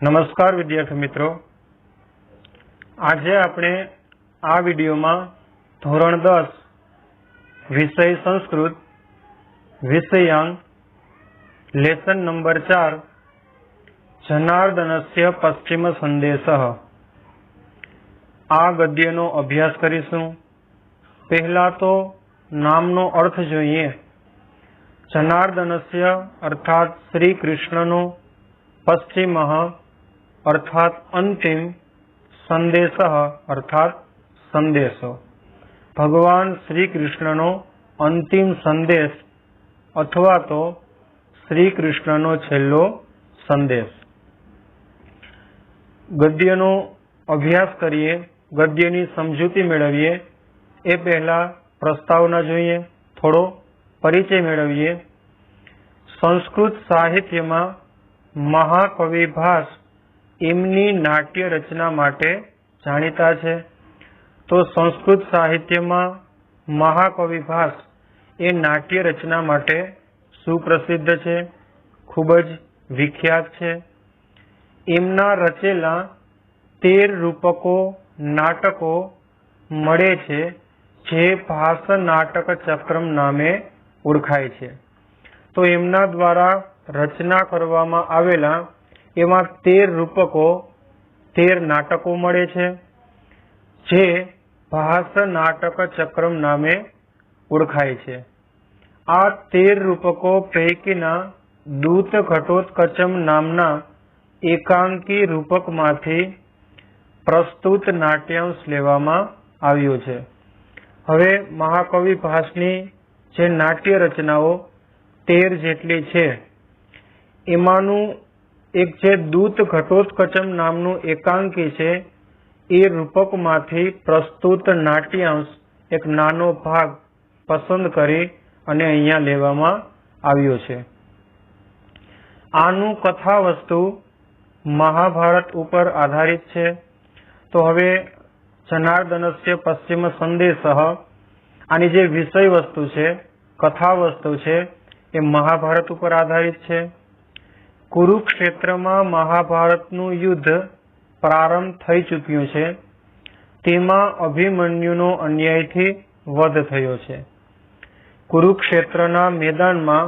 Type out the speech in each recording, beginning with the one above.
नमस्कार विद्यार्थी मित्रों, आज आपणे आ विडियो में धोरण 10 विषय संस्कृत विषयांक लेसन नंबर 4 जनार्दनस्य पश्चिम संदेशः आ गद्यनो अभ्यास करीशुं। पहला तो नामनो अर्थ जोईए। जनार्दनस्य अर्थात श्री कृष्णनो, पश्चिम अर्थात अंतिम, संदेश अर्थात संदेशो। भगवान श्री कृष्णनो अंतिम संदेश अथवा तो श्री कृष्णनो छेल्लो संदेश। गद्यनो अभ्यास करिए, गद्यनी समजूती मेळवीए। ए पहला प्रस्तावना जोईए, थोड़ो परिचय मेळवीए। संस्कृत साहित्य में महाकवि भास एमनी नाट्य रचना माटे जाणीता छे। तो संस्कृत साहित्य में महाकवि भास ए नाट्य रचना माटे सुप्रसिद्ध छे, खूबज विख्यात छे। एमना रचेला 13 रूपको नाटको मळे छे, जे भास नाटक चक्रम नामे ओळखाय छे। तो एमना द्वारा रचना करवामां आवेला एवा 13 रूपको 13 नाटको मळे छे, जे भास नाटक चक्रम नामे ओळखाय छे। आ 13 रूपको पैकीना दूत घटोत्कचम नामना एकांकी रूपकमांथी प्रस्तुत नाट्यांश लेवामां आव्यो छे। हवे महाकवि भासनी जे नाट्य रचनाओ 13 जेटली छे, एमानुं एक जे दूत घटोत्कचम नामनु एकांकी छे, ए रूपकमांथी प्रस्तुत नाट्यांश एक नानो भाग पसंद करी अने अहींया लेवामां आव्यो छे। आनु कथा वस्तु महाभारत उपर आधारित छे। तो हवे जनार्दनस्य पश्चिम संदेशः आनी जे विषय वस्तु छे, कथा वस्तु छे, ए महाभारत उपर आधारित छे। कुरुक्षेत्र में महाभारतनु युद्ध प्रारंभ थई चूक्युं छे। तेमां अभिमन्युनो अन्यायथी वध थयो छे। कुरुक्षेत्रना मैदानमां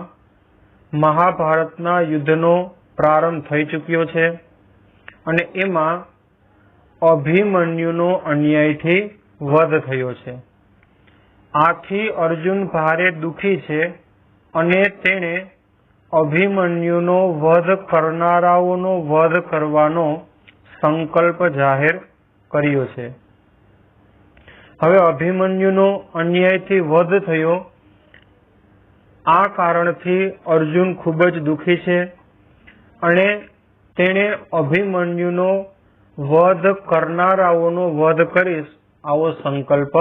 महाभारतना युद्धनो प्रारंभ थई चूक्यो छे अने एमां अभिमन्युनो अन्यायथी वध थयो छे। आथी अर्जुन भारे दुखी छे अने तेणे अभिमन्युनो वध करनाराओनो वध करवानो संकल्प जाहेर कर्यो छे। हवे अभिमन्युनो अन्यायथी वध थयो, आ कारणथी अर्जुन खूबज दुखी छे अने तेणे अभिमन्युनो वध करनाराओनो वध करीश आवो संकल्प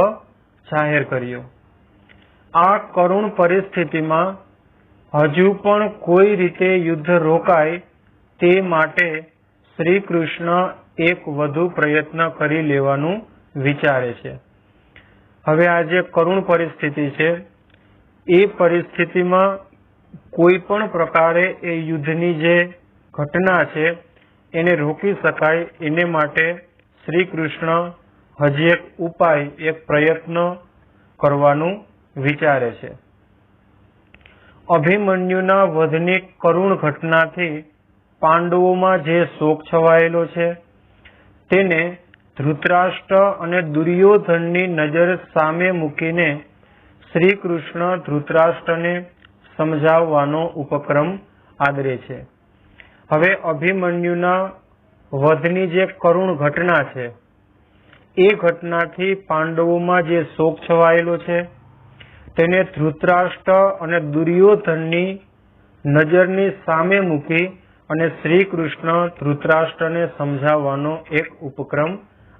जाहेर कर्यो। आ करुण परिस्थितिमां हजू पण कोई रीते युद्ध रोकाय ते माटे श्री कृष्ण एक वधु प्रयत्न करी लेवानुं विचारे छे। हवे आ जे करुण परिस्थिति छे, ए परिस्थितिमां कोई पण प्रकारे ए युद्धनी जे घटना छे एने रोकी शकाय एने माटे श्री कृष्ण हजी एक उपाय, एक प्रयत्न करवानुं विचारे छे। अभिमन्युना वधनी करुण घटनाथी पांडवोमां जे शोक छवायेलो छे तेने धृतराष्ट्र अने दुर्योधननी नजर सामे मूकीने श्री कृष्ण धृतराष्ट्रने समजाववानो उपक्रम आदरे छे। हवे अभिमन्युना वधनी जे करुण घटना छे, ए घटनाथी पांडवोमां जे शोक छवायेलो छे तेने धृतराष्ट्र अने दुर्योधननी नजरनी सामे मूकी अने श्री कृष्ण धृतराष्ट्रने समजाववानो एक उपक्रम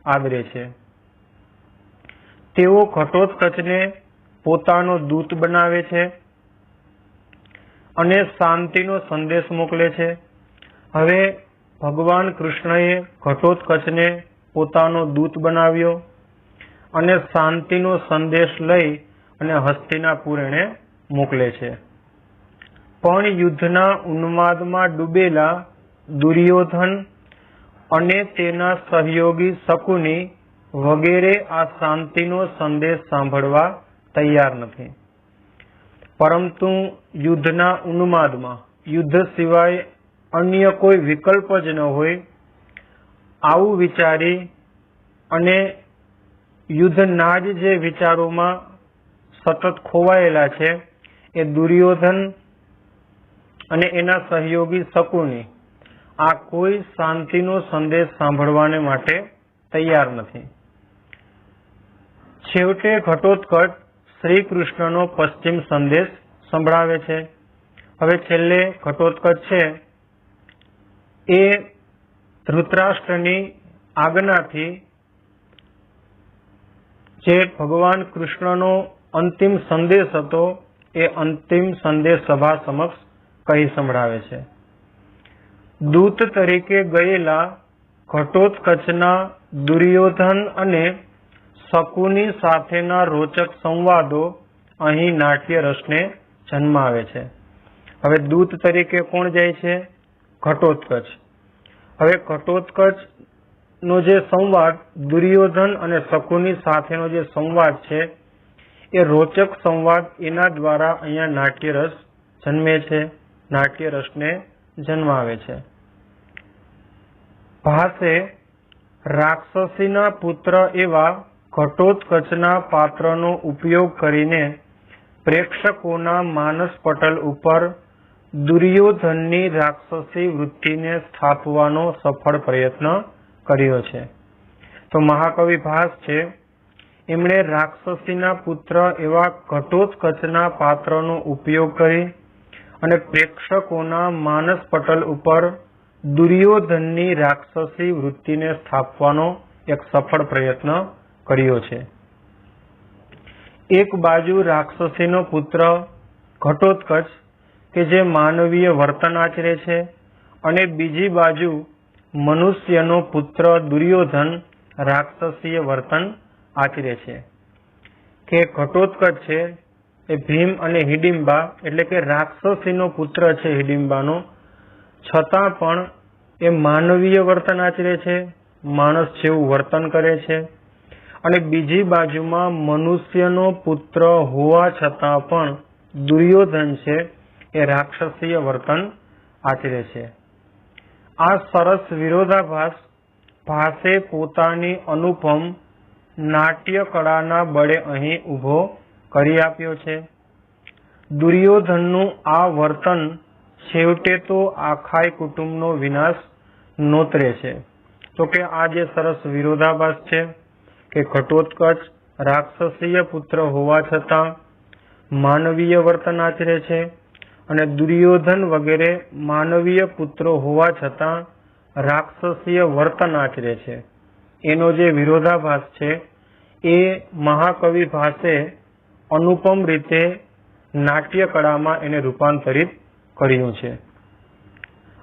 आदरे छे। तेओ घटोत्कचने पोतानो दूत बनावे छे अने शांतिनो संदेश मोकले छे। हवे भगवान कृष्णए घटोत्कचने पोतानो दूत बनाव्यो अने शांतिनो संदेश लई अने हस्तिनापुर एणे मोकले छे। पण युद्धना उन्मादमां डूबेला दुर्योधन અને તેના સહયોગી શકુની વગેરે આ શાંતિનો સંદેશ સાંભળવા તૈયાર નથી, પરંતુ યુદ્ધના ઉન્માદમાં યુદ્ધ સિવાય અન્ય કોઈ વિકલ્પ જ ન હોય આવું વિચારી અને યુદ્ધના જ જે વિચારોમાં સતત ખોવાયેલા છે એ દુર્યોધન અને એના સહયોગી શકુની આ કોઈ શાંતિનો સંદેશ સાંભળવાને માટે તૈયાર નથી. છેવટે ઘટોત્કચ શ્રી કૃષ્ણનો પશ્ચિમ સંદેશ સંભળાવે છે. હવે છેલ્લે ઘટોત્કચ છે એ ધૃતરાષ્ટ્રની આજ્ઞાથી જે ભગવાન કૃષ્ણનો અંતિમ સંદેશ હતો એ અંતિમ સંદેશ સભા સમક્ષ કહી સંભળાવે છે. દૂત તરીકે ગયેલા ઘટોત્કચના દુર્યોધન અને શકુની સાથેના રોચક સંવાદો અહીં નાટ્ય રસને જન્માવે છે. હવે દૂત તરીકે કોણ જાય છે? ઘટોત્કચ. હવે ઘટોત્કચ નો જે સંવાદ દુર્યોધન અને શકુની સાથેનો જે સંવાદ છે એ રોચક સંવાદ એના દ્વારા અહીંયા નાટ્ય રસ જન્મે છે, નાટ્ય રસને જન્માવે છે. ભાસે રાક્ષસીના પુત્ર એવા ઘટોત્કચના પાત્રનો ઉપયોગ કરીને પ્રેક્ષકોના માનસ પટલ ઉપર દુર્યોધનની રાક્ષસી વૃત્તિને સ્થાપવાનો સફળ પ્રયત્ન કર્યો છે. તો મહાકવિ ભાસ છે એમણે રાક્ષસીના પુત્ર એવા ઘટોત્કચના પાત્રનો ઉપયોગ કરી અને પ્રેક્ષકોના માનસ પટલ ઉપર દુર્યોધનની રાક્ષસી વૃત્તિને સ્થાપવાનો એક સફળ પ્રયત્ન કર્યો છે. એક બાજુ રાક્ષસીનો પુત્ર ઘટોત્કચ કે જે માનવીય વર્તન આચરે છે અને બીજી બાજુ મનુષ્યનો પુત્ર દુર્યોધન રાક્ષસીય વર્તન આચરે છે. કે ઘટોત્કચ છે એ ભીમ અને હિડિંબા એટલે કે રાક્ષસીનો પુત્ર છે હિડિંબાનો, છતાં પણ એ માનવીય વર્તન આચરે છે, માણસ જેવું વર્તન કરે છે. અને બીજી બાજુમાં મનુષ્યનો પુત્ર હોવા છતાં પણ દુર્યોધન છે એ રાક્ષસીય વર્તન આચરે છે. આ સરસ વિરોધાભાસ ભાસે પોતાની અનુપમ નાટ્ય કળાના બળે અહીં ઊભો કરી આપ્યો છે. દુર્યોધનનું આ વર્તન છેવટે તો આખાય કુટુંબનો વિનાશ નોતરે છે. તો કે આ જે સરસ વિરોધાભાસ છે કે ઘટોત્કચ રાક્ષસીય પુત્ર હોવા છતાં માનવીય વર્તન આચરે છે અને દુર્યોધન વગેરે માનવીય પુત્રો હોવા છતાં રાક્ષસીય વર્તન આચરે છે, એનો જે વિરોધાભાસ છે એ મહાકવિ ભાસે અનુપમ રીતે નાટ્ય કળામાં એને રૂપાંતરિત કર્યું છે.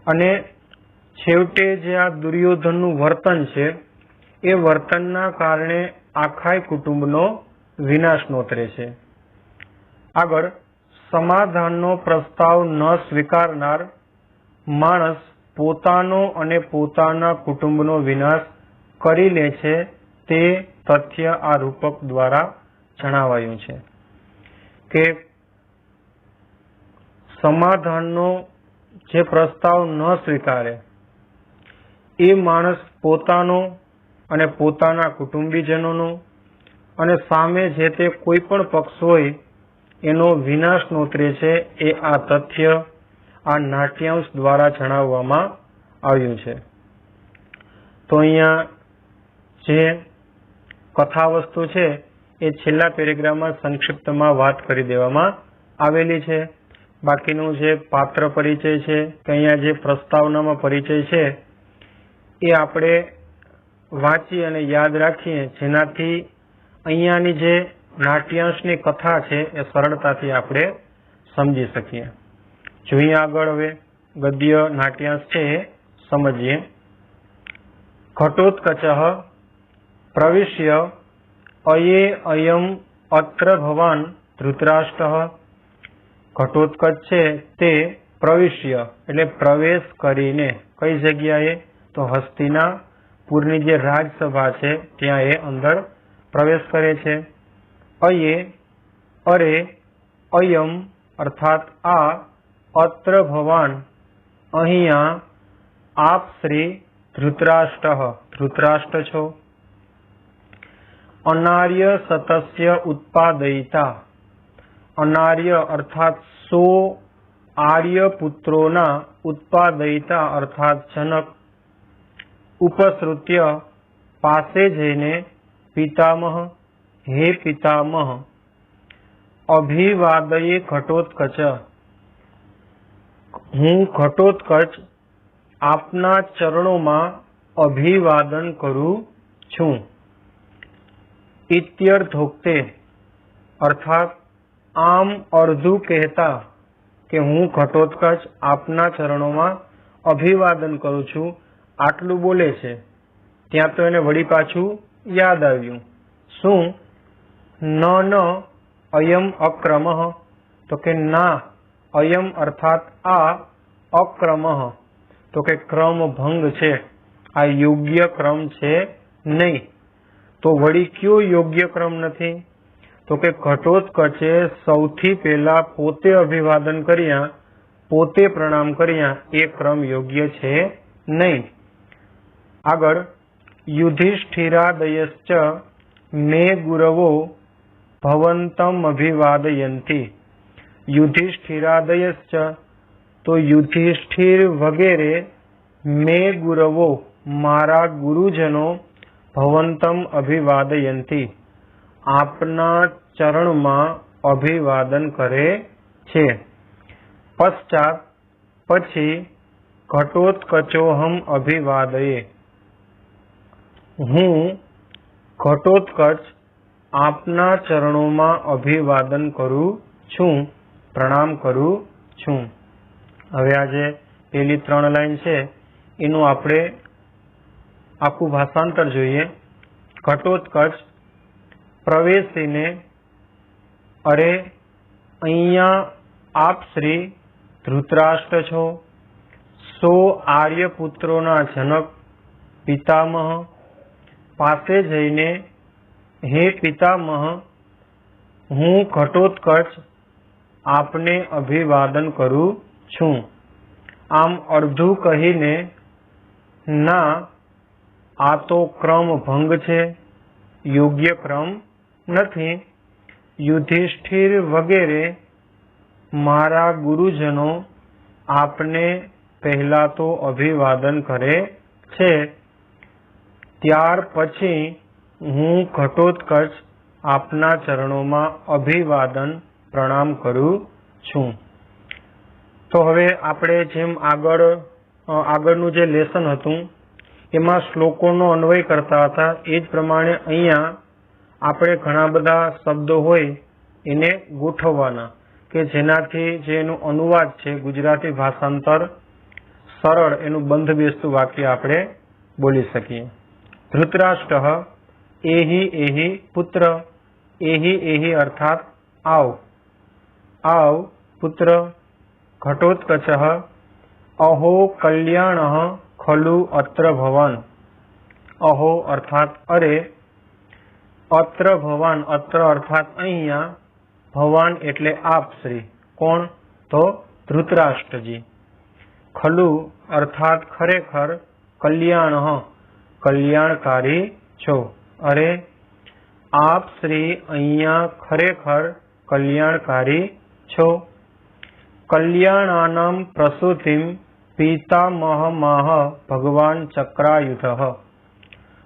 અને છેવટે જે આ દુર્યોધનનું વર્તન છે એ વર્તનના કારણે આખાય કુટુંબનો વિનાશ નોતરે છે. આગળ સમાધાનનો પ્રસ્તાવ ન સ્વીકારનાર માણસ પોતાનો અને પોતાના કુટુંબનો વિનાશ કરી લે છે તે તથ્ય આ રૂપક દ્વારા જણાવાયું છે. કે સમાધાનનો જે પ્રસ્તાવ ન સ્વીકારે એ માણસ પોતાનો અને પોતાના કુટુંબીજનોનો અને સામે જે તે કોઈ પણ પક્ષ હોય એનો વિનાશ નોતરે છે એ આ તથ્ય આ નાટ્યાંશ દ્વારા જણાવવામાં આવ્યું છે. તો અહીંયા જે કથાવસ્તુ છે એ છેલ્લા પેરેગ્રાફમાં સંક્ષિપ્તમાં વાત કરી દેવામાં આવેલી છે. બાકીનું જે પાત્ર પરિચય છે કે અહીંયા જે પ્રસ્તાવનામાં પરિચય છે એ આપણે વાંચી અને યાદ રાખીએ, જેનાથી અહીંયાની જે નાટ્યાંશની કથા છે એ સરળતાથી આપણે સમજી શકીએ. જોઈએ આગળ હવે ગદ્ય નાટ્યાંશ છે એ સમજીએ. ઘટોત્કચ પ્રવિશ્ય અયે અયમ અત્ર ભવાન ધૃતરાષ્ટ્ર. ઘટોત્કચ છે તે પ્રવિશ્ય એટલે પ્રવેશ કરીને કઈ જગ્યાએ? तो हस्तिनापुरनी जे राजसभा छे त्यां ए अंदर प्रवेश करे छे। अये अरे अयम अर्थात आ अत्र भवान अहिया आप श्री धृतराष्ट्र छो। अनार्य सतस्य उत्पादयिता, अनार्य अर्थात 100 आर्य पुत्रोना उत्पादयिता अर्थात जनक उपसृत्य पासे जईने पितामह हे पितामह अभिवादये घटोत्कच, हूँ घटोत्कच आपना चरणों में अभिवादन करूं छूं। इत्यर्थोक्ते अर्थात आम अर्धु कहता कि हूँ घटोत्कच आपना चरणों में अभिवादन करूं छूं, आटलू बोले छे त्यां तो एने वળી पाछू याद आव्युं शुं न अयम अक्रमः, तो के ना अयम अर्थात आ अक्रमः, तो के क्रम भंग छे, आ योग्य क्रम छे नहीं। तो वળી क्यों योग्य क्रम नहीं? तो के घटोत्कचे सौथी पहेला पोते अभिवादन कर्या, पोते प्रणाम कर्या, ए क्रम योग्य छे नहीं। आगळ युधिष्ठिरादयश्च मे गुरवो भवन्तम् अभिवादयन्ति। युधिष्ठिरादयश्च तो युधिष्ठिर वगैरे मे गुरवो मारा गुरुजनो भवन्तम् अभिवादयन्ति आपना चरण में अभिवादन करे छे। पश्चात पछी घटोत्कचोहम अभिवादये, हूँ घटोत्कच आपना चरणों में अभिवादन करूं छूं, प्रणाम करूं छूं। हवे आजे पेली 3 लाइन छे एनुं आपणे आखुं भाषांतर जोईए। घटोत्कच प्रवेशीने अरे अहींया आप श्री धृतराष्ट्र छो, 100 आर्य पुत्रोना जनक पितामह पासे जईने हे पितामह हूँ घटोत्कच आपने अभिवादन करूं छूं। आम अर्धु कहीने ना आ तो क्रम भंग छे, योग्य क्रम नहीं। युधिष्ठिर वगैरे मारा गुरुजनो आपने पहला तो अभिवादन करे छे, त्यार पछी हूँ घटोत्कच आपना चरणों में अभिवादन प्रणाम करूं छूं। तो हवे आपणे जेम आगळनुं जे लेसन हतुं एमां श्लोकोनो अन्वय करता हता ए ज प्रमाणे अहींया आपणे घणा बधा शब्दो होय एने गोठववाना के जेनाथी जे एनो अनुवाद छे गुजराती भाषांतर सरळ एनुं बंध बेसतुं वाक्य आपणे बोली सकीए। धृतराष्ट्र एहि एहि पुत्र, एहि एहि अर्थात आव आव पुत्र। घटोत्कचः अहो कल्याणः खलु अत्र भवान्, अहो अर्थात अरे, अत्र भवान् अत्र अर्थात अहींया, भवान एटले आप श्री, कोण? तो धृतराष्ट्रजी। खलु अर्थात खरेखर, कल्याणः कल्याणकारी छो, अरे आप श्री अहींया खरेखर कल्याणकारी छो। कल्याणानां प्रसूतिं पितामहमाह भगवान चक्रायुधः।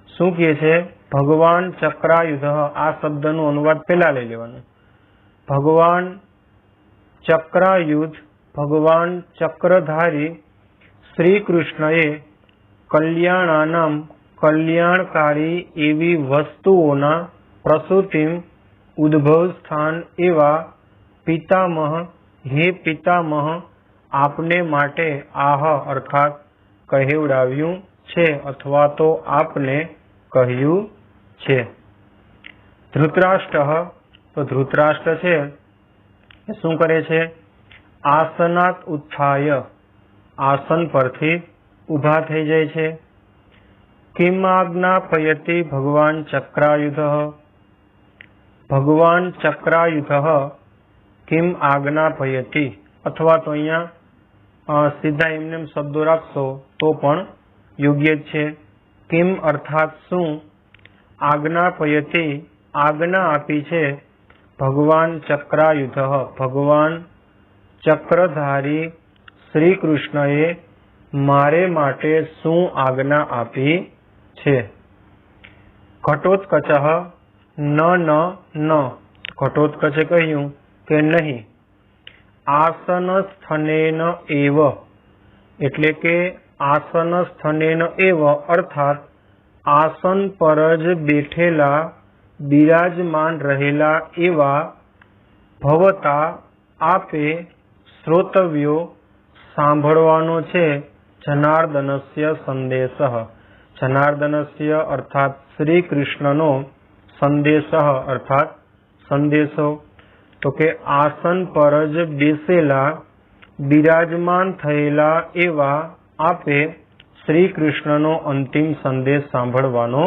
शुं कहे छे? भगवान चक्रायुधः। आ शब्दनो अनुवाद पहेला लई लेवानो। भगवान चक्रायुध, भगवान चक्रधारी श्री कृष्णए कल्याणानां कल्याणकारी एवी वस्तुओना प्रसूतिम उद्भव स्थान एवा पितामह हे पितामह आपने माटे आह अर्थात कहेवडाव्युं छे अथवा तो आपने कह्युं छे। धृतराष्ट्र तो धृतराष्ट्र छे शुं करे छे? आसनात उत्थाय आसन परथी ऊभा थई जाय छे। किम आज्ञापयति भगवान चक्रायुधः। भगवान चक्रायुधः किम आज्ञापयति, अथवा तो अहींया सीधा एमनेम शब्दों राखशो तो पण योग्य छे। किम अर्थात शू, आज्ञापयति आज्ञा आपी छे भगवान चक्रायुधः भगवान चक्रधारी श्री कृष्णए मारे माटे शू आज्ञा आपी छे। घटोत्कचः न न न, घटोत्कचे कह्युं के नहीं। आसन स्थनेन एव, एटले के आसन स्थनेन एव अर्थात आसन पर ज बेठेला बिराजमान रहेला एवा भवता आपे श्रोतव्यो सांभळवानो छे जनार्दनस्य संदेशः। जनार्दनस्य अर्थात श्री कृष्णनो संदेशः अर्थात संदेशो। तो के आसन पर ज बेसेला बिराजमान थयेला एवा आपे श्री कृष्णनो अंतिम संदेश सांभळवानो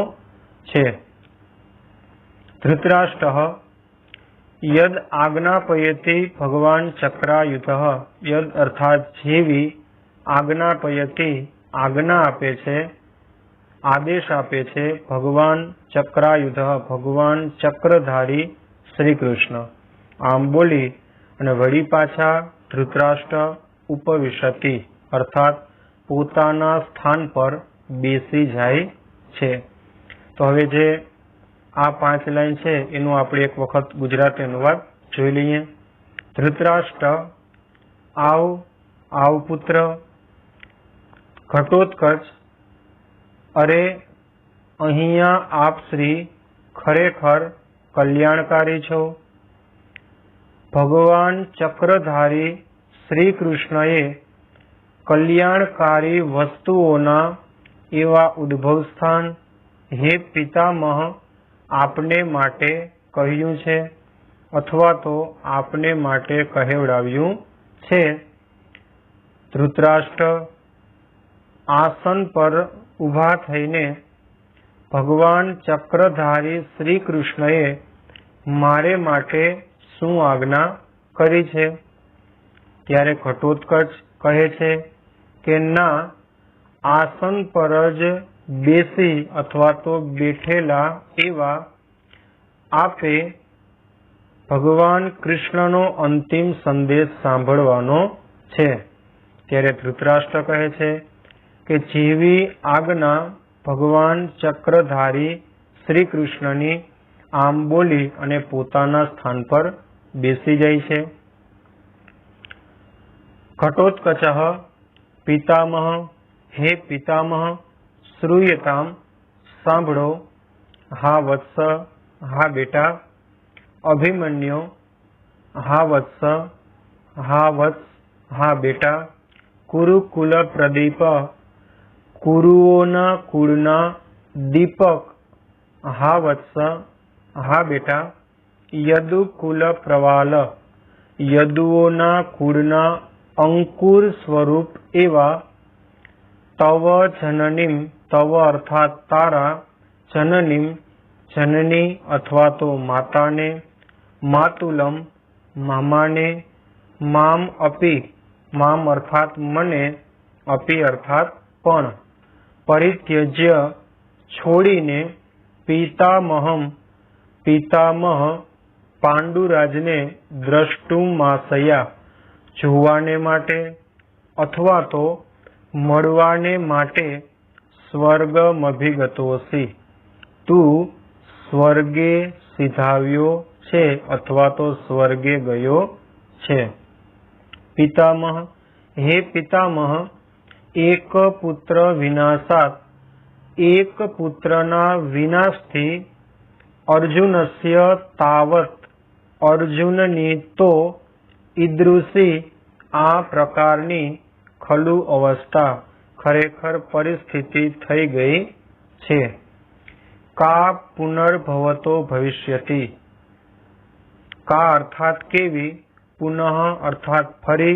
छे। धृतराष्ट्रः यद आज्ञापयति भगवान चक्रायुधः। यद अर्थात जेवी आज्ञापयति आज्ञा आपे छे, आदेश आपे छे भगवान चक्रायुधः भगवान चक्रधारी श्री कृष्ण। आम बोली अने वળી पाछा धृतराष्ट्र उपविशति अर्थात पोताना स्थान पर बेसी जाय छे। तो हवे जे आ 5 लाइन छे एनु आपणे एक वखत गुजराती अनुवाद जोई लईए। धृतराष्ट्र आव आव पुत्र। घटोत्कच अरे अहींया आप श्री खरेखर कल्याणकारी छो। भगवान चक्रधारी श्री कृष्णए कल्याणकारी वस्तुओना एवा उद्भव स्थान हे पितामह आपने माटे कह्युं छे, अथवा तो आपने माटे कहेवडाव्युं छे। धृतराष्ट्र आसन पर उभा थईने भगवान चक्रधारी श्री कृष्णए मारे माटे शू आज्ञा करी छे। त्यारे घटोत्कच कहे छे के ना, आसन पर ज बेसी अथवा तो बेठेला एवा आपे भगवान कृष्णनो अंतिम संदेश सांभळवानो छे। त्यारे धृतराष्ट्र कहे छे के जेवी आज्ञा भगवान चक्रधारी श्री कृष्णनी आम बोली अने पोताना स्थान पर बेसी जाय छे। घटोत्कचः पितामह हे पितामह श्रूयताम सांभळो। हा वत्स हा बेटा। अभिमन्यो हा वत्स हा वत्स हा बेटा। कुरुकुल प्रदीप कुरुओना कुळना दीपक हा वत्स हा बेटा। यदुकुल प्रवाल यदुओना कुळना अंकुर स्वरूप एवा। तव जननीम तव अर्थात तारा जननीम जननी अथवा तो माताने। मातुलम मामाने। माम अपि माम अर्थात मने। अपि अर्थात पण। परित्यज्य छोड़ीने। पितामहम पितामह पांडुराजने द्रष्टुमाशया જોવાને માટે अथवा तो મળવાને માટે સ્વર્ગમભિગતોસि तू स्वर्गे सिधाव्यो छे अथवा तो स्वर्गे गयो छे। पितामह हे पितामह एक पुत्र विनाशात् एक पुत्रना विनाशथी अर्जुनस्य तावत् अर्जुननी तो ईदृशी आ प्रकारनी खलु अवस्था खरेखर परिस्थिति थई गई छे। का पुनर्भवतो भविष्यति। का अर्थात केवी। पुनः अर्थात फरी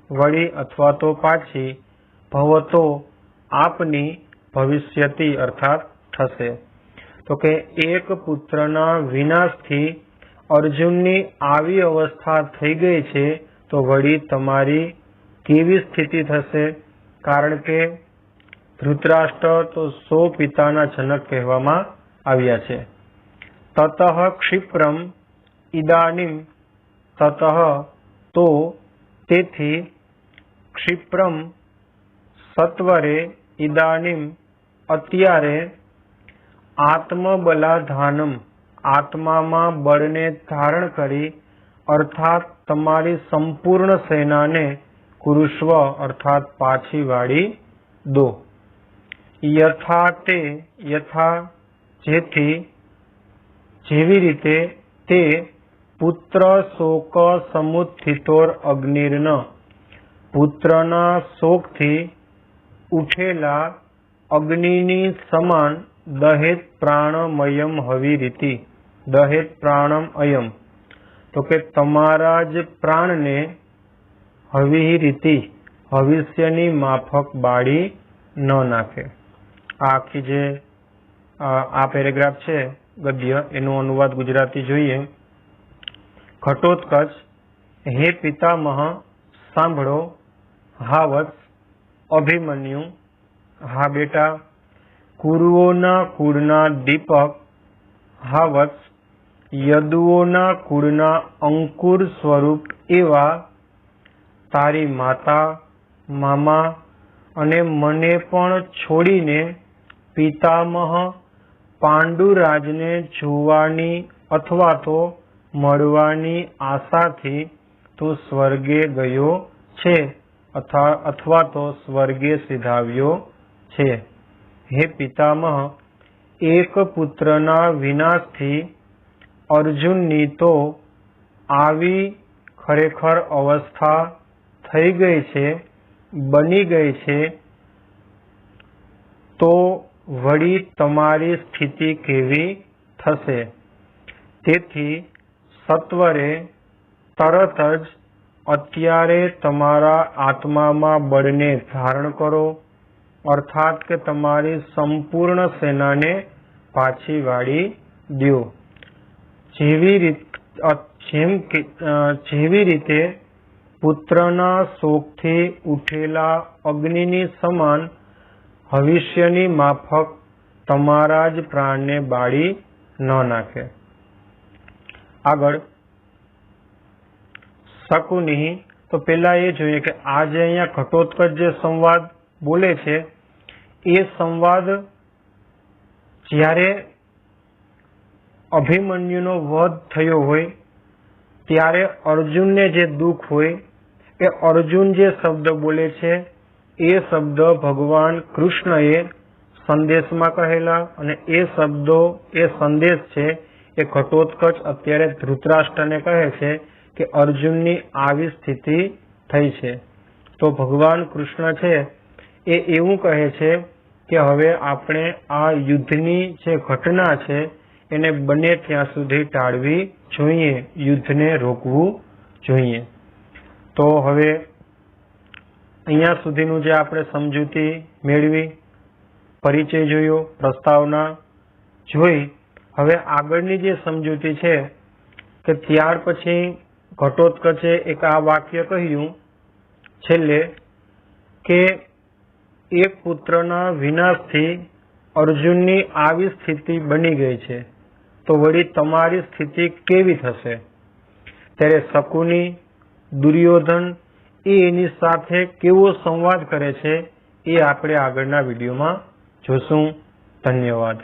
वળી अथवा तो पाછી। भवतो आपनी भविष्यति अर्थात थशे। तो के एक पुत्रना विनाशथी अर्जुननी आवी अवस्था थई गई छे तो वળી तमारी केवी स्थिति थशे? कारण के धृतराष्ट्र तो 100 पिताना जनक कहेवामां आव्या छे। ततः क्षिप्रम इदानीम ततः तो तेथी क्षिप्रम सत्वरे इदानीम अत्यारे आत्मबलाधानम आत्मामां बळने धारण करी अर्थात तमारी संपूर्ण सेनाने कुरुष्व अर्थात पाछी वाળી दो। यथा ते यथा जेथी जेवी रीते ते पुत्र शोक समुत्थितोर अग्निर्न पुत्रना शोकथी उठेला अग्निनी समान दहेत प्राणमयम हवीरीति दहेत प्राणम अयम। तो के तमारा ज प्राण ने हवी रीति भविष्यनी माफक बाળી न नाखे। आखी जे आ पेरेग्राफ छे गद्य एनो अनुवाद गुजराती जोईए। घटोत्कच हे पितामह सांभळो हा वत्स अभिमन्यु हा बेटा कुरुओना कुळना दीपक हा वत्स यदुओना कुळना अंकुर स्वरूप एवा तारी माता मामा अने मने पण छोड़ीने पितामह पांडुराजने जोवानी अथवा तो मळवानी आशाथी तो स्वर्गे गयो छे अथवा तो स्वर्गे सिधाव्यो छे। हे पितामह एक पुत्रना विनाशथी अर्जुननी तो आवी खरेखर अवस्था थई गई छे बनी गई छे तो वળી तमारी स्थिति केवी थशे? तेथी सत्वरे तरत ज अत्यारे तमारा आत्मामां बळने धारण करो अर्थात के तमारी संपूर्ण सेनाने पाछी वाળી द्यो। जेवी रीते पुत्रना शोकथी उठेला अग्निनी समान भविष्यनी माफक तमारा ज प्राणने बाળી न नाखे। आगळ शकुनि तो पेला ए जोईए के आज अहींया घटोत्कच जे संवाद बोले छे ए संवाद ज्यारे अभिमन्युनो वध थयो होय त्यारे अर्जुन ने जे दुख होय ए अर्जुन जे शब्द बोले छे ए शब्द भगवान कृष्ण ए संदेश में कहेला अने ए शब्दों ए संदेश छे ए घटोत्कच अत्यारे धृतराष्ट्र ने कहे छे कि अर्जुन नी आवी स्थिति थई छे। तो भगवान कृष्ण छे ए एवुं कहे छे कि हवे आपणे आ युद्धनी जे घटना छे एने बने त्यां सुधी टाळवी जोईए, युद्धने रोकवुं जोईए। तो हवे अहींया सुधीनुं जे आपणे समजूती मेळवी, परिचय जोयो, प्रस्तावना जोई, हवे आगळनी जे समजूती छे के त्यार पछी घटोत्कचे एक आ वाक्य कह्युं छेल्ले के एक पुत्रना विनाशथी अर्जुननी आवी स्थिति बनी गई छे तो वળી तमारी स्थिति केवी थशे? त्यारे शकुनि दुर्योधन एनी साथे केवो संवाद करे छे ए आपणे आगळना विडियोमां जोशुं। धन्यवाद।